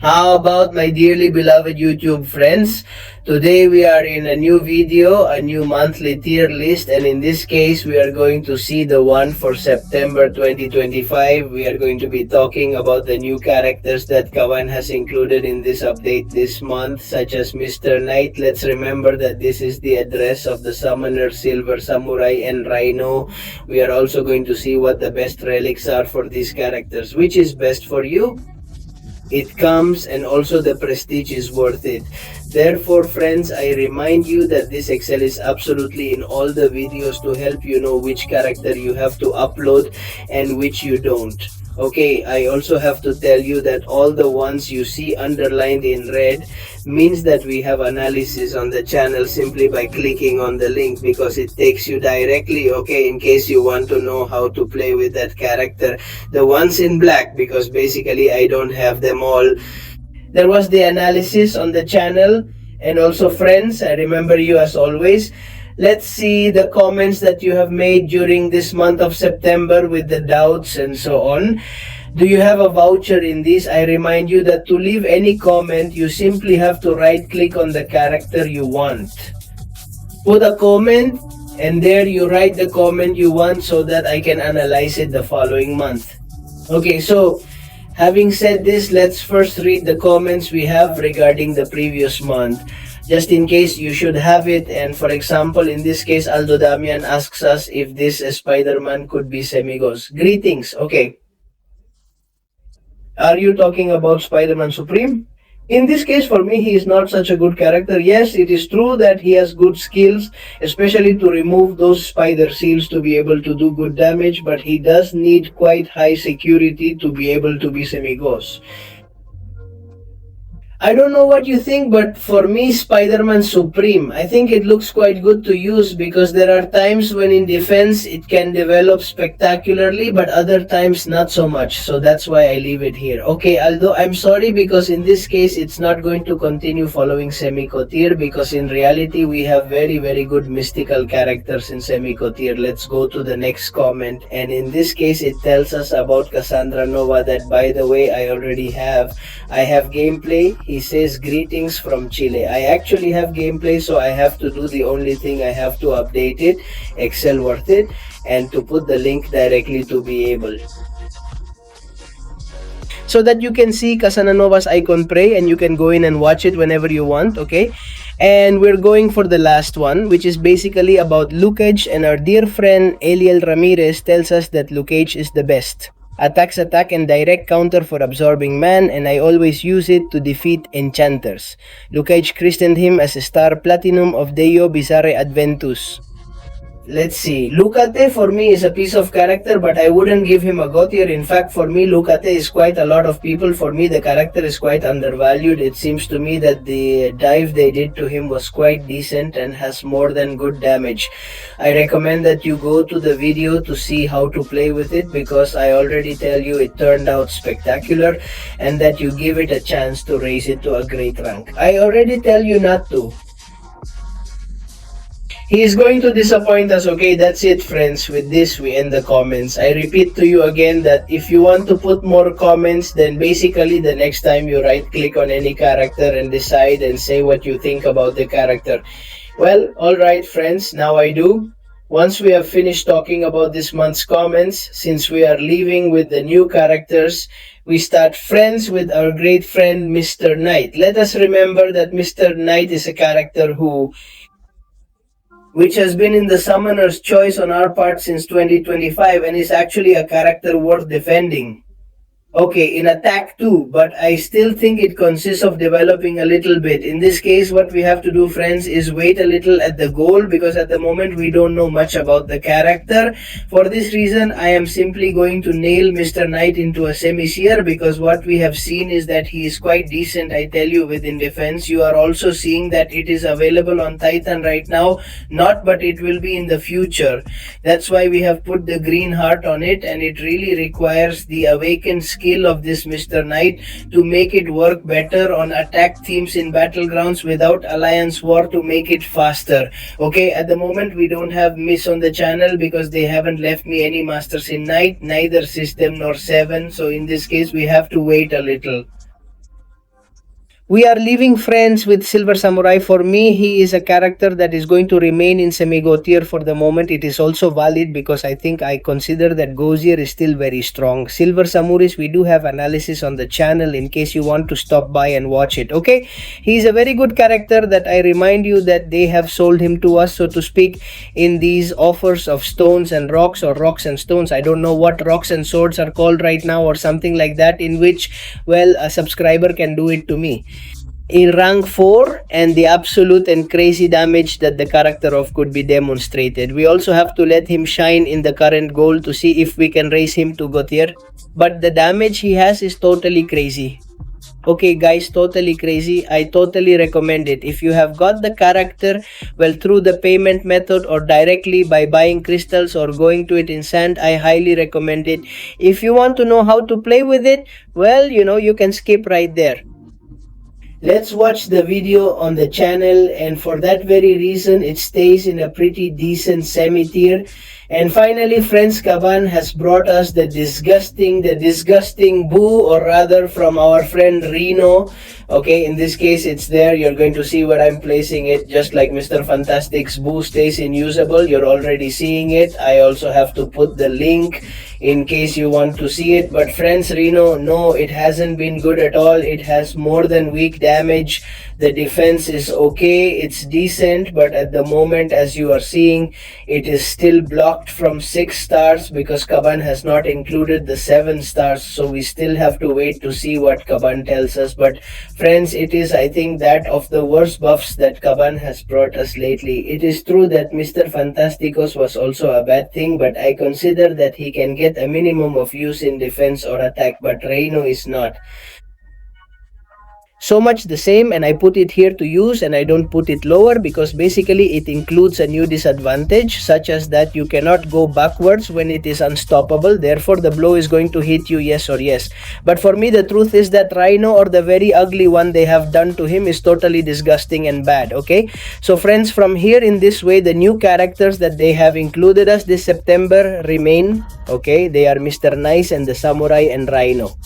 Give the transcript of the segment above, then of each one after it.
How about my dearly beloved YouTube friends? Today we are in a new video, a new monthly tier list, and in this case we are going to see the one for September 2025. We are going to be talking about the new characters that Kawan has included in this update this month, such as Mr. Knight. Let's remember that this is the address of the Summoner, Silver Samurai, and Rhino. We are also going to see what the best relics are for these characters. Which is best for you? It comes, and also the prestige is worth it. Therefore, friends, I remind you that this Excel is absolutely in all the videos to help you know which character you have to upload and which you don't. Okay, I also have to tell you that all the ones you see underlined in red means that we have analysis on the channel simply by clicking on the link, because it takes you directly, okay, in case you want to know how to play with that character. The ones in black, because basically I don't have them all. There was the analysis on the channel. And also, friends, I remember you as always. Let's see the comments that you have made during this month of September with the doubts and so on. Do you have a voucher in this? I remind you that to leave any comment, you simply have to right click on the character you want. Put a comment, and there you write the comment you want so that I can analyze it the following month. Okay, so having said this, let's first read the comments we have regarding the previous month. Just in case you should have it, and for example, in this case, Aldo Damian asks us if this Spider-Man could be Semigos. Greetings, okay. Are you talking about Spider-Man Supreme? In this case, for me, he is not such a good character. Yes, it is true that he has good skills, especially to remove those spider seals to be able to do good damage, but he does need quite high security to be able to be Semigos. I don't know what you think, but for me, Spider-Man Supreme, I think it looks quite good to use, because there are times when in defense it can develop spectacularly, but other times not so much. So that's why I leave it here. Okay, Aldo, I'm sorry, because in this case it's not going to continue following Semi-Cotier, because in reality we have very, very good mystical characters in Semi-Cotier. Let's go to the next comment, and in this case it tells us about Cassandra Nova that, by the way, I have gameplay. He says greetings from Chile. I actually have gameplay, so I have to do the only thing. I have to update it, Excel worth it, and to put the link directly to be able, so that you can see Casananova's icon pray and you can go in and watch it whenever you want, okay? And we're going for the last one, which is basically about Lucage, and our dear friend Eliel Ramirez tells us that Lucage is the best. Attacks attack and direct counter for absorbing man, and I always use it to defeat enchanters. Lucage christened him as a star platinum of Deo Bizarre Adventus. Let's see. Lucate for me is a piece of character, but I wouldn't give him a God tier. In fact, for me, Lucate is quite a lot of people. For me, the character is quite undervalued. It seems to me that the dive they did to him was quite decent and has more than good damage. I recommend that you go to the video to see how to play with it, because I already tell you it turned out spectacular, and that you give it a chance to raise it to a great rank. I already tell you not to. He is going to disappoint us. Okay, that's it, friends. With this, we end the comments. I repeat to you again that if you want to put more comments, then basically the next time you right-click on any character and decide and say what you think about the character. Well, alright, friends, now I do. Once we have finished talking about this month's comments, since we are leaving with the new characters, we start, friends, with our great friend Mr. Knight. Let us remember that Mr. Knight is a character which has been in the Summoner's choice on our part since 2025, and is actually a character worth defending. Okay, in attack too, but I still think it consists of developing a little bit. In this case, what we have to do, friends, is wait a little at the goal, because at the moment we don't know much about the character. For this reason, I am simply going to nail Mr. Knight into a semi-seer, because what we have seen is that he is quite decent, I tell you, within defense. You are also seeing that it is available on Titan right now, not, but it will be in the future. That's why we have put the green heart on it, and it really requires the awakened skill of this Mr. Knight to make it work better on attack themes in battlegrounds without alliance war, to make it faster. Okay, at the moment we don't have Miss on the channel because they haven't left me any masters in Knight, neither system nor 7, so in this case we have to wait a little. We are leaving friends with Silver Samurai. For me, he is a character that is going to remain in semi-go tier for the moment. It is also valid because I think I consider that Gozier is still very strong. Silver Samurais, we do have analysis on the channel in case you want to stop by and watch it. Okay, he is a very good character that I remind you that they have sold him to us, so to speak, in these offers of stones and rocks, or rocks and stones. I don't know what rocks and swords are called right now, or something like that, in which, well, a subscriber can do it to me in rank 4, and the absolute and crazy damage that the character of could be demonstrated. We also have to let him shine in the current goal to see if we can raise him to Gautier. But the damage he has is totally crazy. Okay guys, totally crazy. I totally recommend it. If you have got the character, well, through the payment method or directly by buying crystals or going to it in sand, I highly recommend it. If you want to know how to play with it, well, you can skip right there. Let's watch the video on the channel, and for that very reason it stays in a pretty decent semi-tier. And finally, friends, Kaban has brought us the disgusting boo, or rather from our friend Reno. Okay, in this case it's there. You're going to see where I'm placing it, just like Mr. Fantastic's boo stays in usable. You're already seeing it. I also have to put the link in case you want to see it. But friends, Reno, no, it hasn't been good at all. It has more than weak damage. The defense is okay, it's decent, but at the moment, as you are seeing, it is still blocked from 6 stars because Kaban has not included the 7 stars, so we still have to wait to see what Kaban tells us. But friends, it is, I think, that of the worst buffs that Kaban has brought us lately. It is true that Mr. Fantasticos was also a bad thing, but I consider that he can get a minimum of use in defense or attack, but Reino is not. So much the same, and I put it here to use and I don't put it lower because basically it includes a new disadvantage, such as that you cannot go backwards when it is unstoppable. Therefore the blow is going to hit you yes or yes. But for me, the truth is that Rhino, or the very ugly one they have done to him, is totally disgusting and bad. Okay, so friends, from here in this way, the new characters that they have included us this September remain. Okay, they are Mr. Nice and the Samurai and Rhino.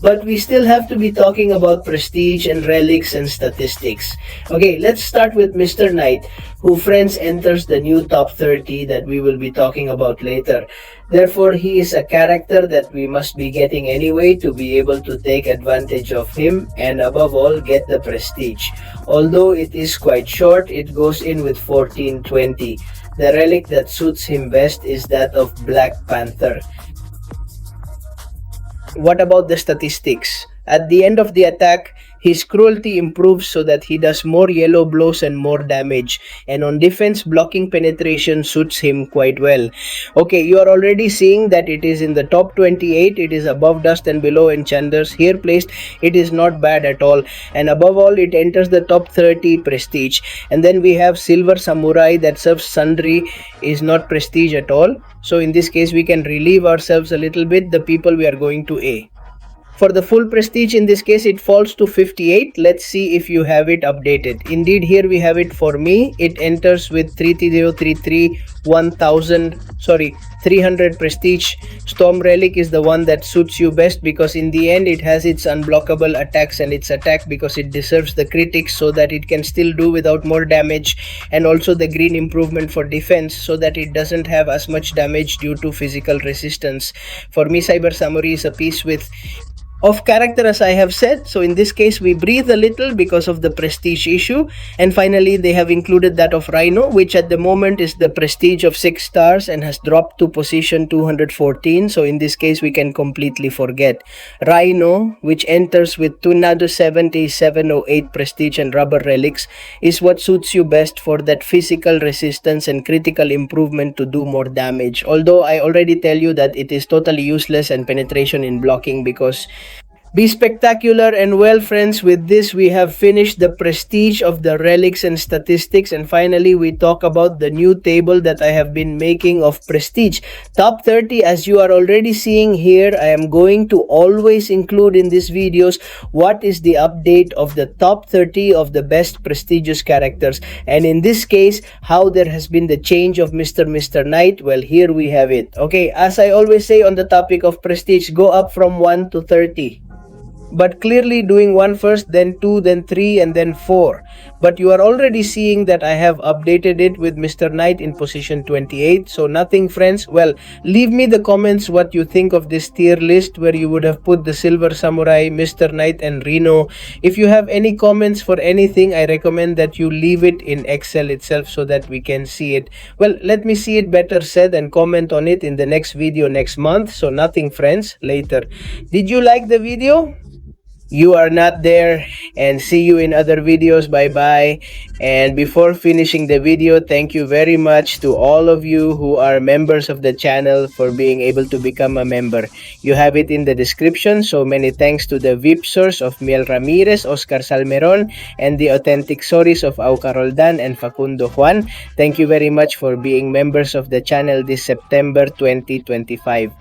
But we still have to be talking about prestige and relics and statistics. Okay, let's start with Mr. Knight, who, friends, enters the new top 30 that we will be talking about later. Therefore, he is a character that we must be getting anyway to be able to take advantage of him and above all get the prestige. Although it is quite short, it goes in with 1420. The relic that suits him best is that of Black Panther. What about the statistics? At the end of the attack, his cruelty improves so that he does more yellow blows and more damage. And on defense, blocking penetration suits him quite well. Okay, you are already seeing that it is in the top 28. It is above Dust and below Enchanters. Here placed, it is not bad at all. And above all, it enters the top 30 prestige. And then we have Silver Samurai that serves Sundry, is not prestige at all. So in this case, we can relieve ourselves a little bit. The people we are going to A. For the full prestige, in this case, it falls to 58. Let's see if you have it updated. Indeed, here we have it for me. It enters with 33033, 300 prestige. Storm Relic is the one that suits you best because in the end, it has its unblockable attacks and its attack because it deserves the critics so that it can still do without more damage, and also the green improvement for defense so that it doesn't have as much damage due to physical resistance. For me, Cyber Samurai is a piece with of character, as I have said. So in this case, we breathe a little because of the prestige issue. And finally, they have included that of Rhino, which at the moment is the prestige of 6 stars and has dropped to position 214. So in this case, we can completely forget. Rhino, which enters with 270, 708 prestige and rubber relics, is what suits you best for that physical resistance and critical improvement to do more damage. Although I already tell you that it is totally useless and penetration in blocking because be spectacular. And well, friends, with this we have finished the prestige of the relics and statistics, and finally we talk about the new table that I have been making of prestige top 30. As you are already seeing here, I am going to always include in these videos what is the update of the top 30 of the best prestigious characters, and in this case how there has been the change of Mr. Knight. Well, here we have it. Okay, as I always say on the topic of prestige, go up from 1 to 30. but clearly doing 1 first, then 2, then 3, and then 4. But you are already seeing that I have updated it with Mr. Knight in position 28. So nothing, friends. Well, leave me the comments what you think of this tier list where you would have put the Silver Samurai, Mr. Knight, and Reno. If you have any comments for anything, I recommend that you leave it in Excel itself so that we can see it. Well, let me see it better said and comment on it in the next video next month. So nothing, friends. Later. Did you like the video? You are not there, and see you in other videos. Bye bye. And before finishing the video, thank you very much to all of you who are members of the channel for being able to become a member. You have it in the description. So many thanks to the VIP source of Miel Ramirez, Oscar Salmeron, and the authentic stories of Auca Roldan and Facundo Juan. Thank you very much for being members of the channel this September 2025.